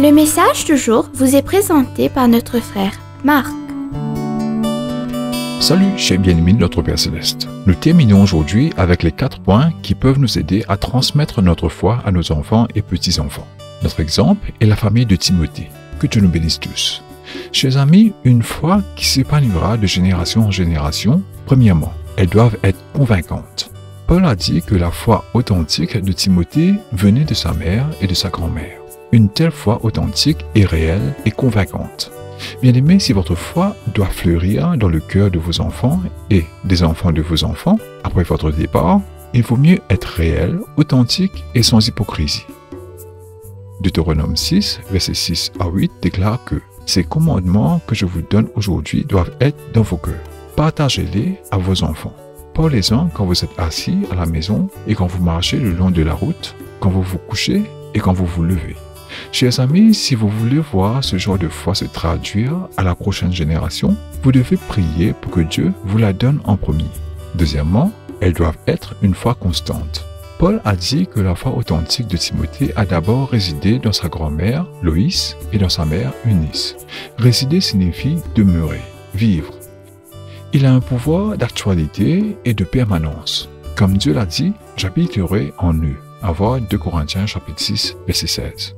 Le message du jour vous est présenté par notre frère Marc. Salut, chers bien-aimés de notre Père Céleste. Nous terminons aujourd'hui avec les 4 points qui peuvent nous aider à transmettre notre foi à nos enfants et petits-enfants. Notre exemple est la famille de Timothée. Que Dieu nous bénisse tous. Chers amis, une foi qui s'épanouira de génération en génération, premièrement, elles doivent être convaincantes. Paul a dit que la foi authentique de Timothée venait de sa mère et de sa grand-mère. Une telle foi authentique est réelle et convaincante. Bien-aimés, si votre foi doit fleurir dans le cœur de vos enfants et des enfants de vos enfants, après votre départ, il vaut mieux être réel, authentique et sans hypocrisie. Deutéronome 6, versets 6 à 8 déclare que « Ces commandements que je vous donne aujourd'hui doivent être dans vos cœurs. Partagez-les à vos enfants. Parlez-en quand vous êtes assis à la maison et quand vous marchez le long de la route, quand vous vous couchez et quand vous vous levez. » Chers amis, si vous voulez voir ce genre de foi se traduire à la prochaine génération, vous devez prier pour que Dieu vous la donne en premier. Deuxièmement, elles doivent être une foi constante. Paul a dit que la foi authentique de Timothée a d'abord résidé dans sa grand-mère, Loïs, et dans sa mère, Eunice. Résider signifie demeurer, vivre. Il a un pouvoir d'actualité et de permanence. Comme Dieu l'a dit, j'habiterai en eux. À voir 2 Corinthiens chapitre 6, verset 16.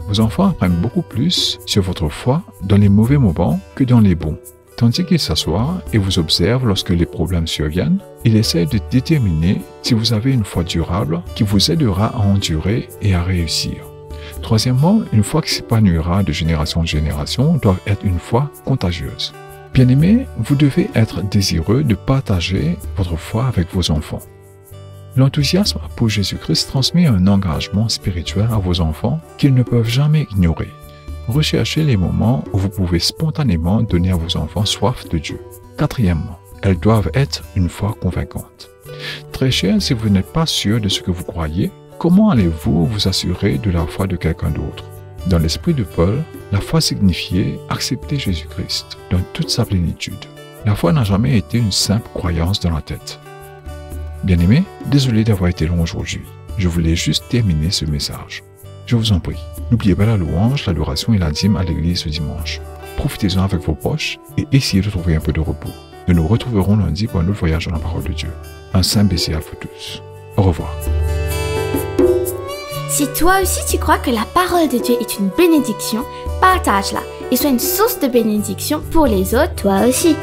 Vos enfants apprennent beaucoup plus sur votre foi dans les mauvais moments que dans les bons. Tandis qu'ils s'assoient et vous observent lorsque les problèmes surviennent, ils essaient de déterminer si vous avez une foi durable qui vous aidera à endurer et à réussir. Troisièmement, une foi qui s'épanouira de génération en génération doit être une foi contagieuse. Bien-aimés, vous devez être désireux de partager votre foi avec vos enfants. L'enthousiasme pour Jésus-Christ transmet un engagement spirituel à vos enfants qu'ils ne peuvent jamais ignorer. Recherchez les moments où vous pouvez spontanément donner à vos enfants soif de Dieu. Quatrièmement, elles doivent être une foi convaincante. Très cher, si vous n'êtes pas sûr de ce que vous croyez, comment allez-vous vous assurer de la foi de quelqu'un d'autre? Dans l'esprit de Paul, la foi signifiait accepter Jésus-Christ dans toute sa plénitude. La foi n'a jamais été une simple croyance dans la tête. Bien-aimés, désolé d'avoir été long aujourd'hui. Je voulais juste terminer ce message. Je vous en prie, n'oubliez pas la louange, l'adoration et la dîme à l'église ce dimanche. Profitez-en avec vos proches et essayez de trouver un peu de repos. Nous nous retrouverons lundi pour un autre voyage dans la parole de Dieu. Un saint baiser à vous tous. Au revoir. Si toi aussi tu crois que la parole de Dieu est une bénédiction, partage-la et sois une source de bénédiction pour les autres, toi aussi.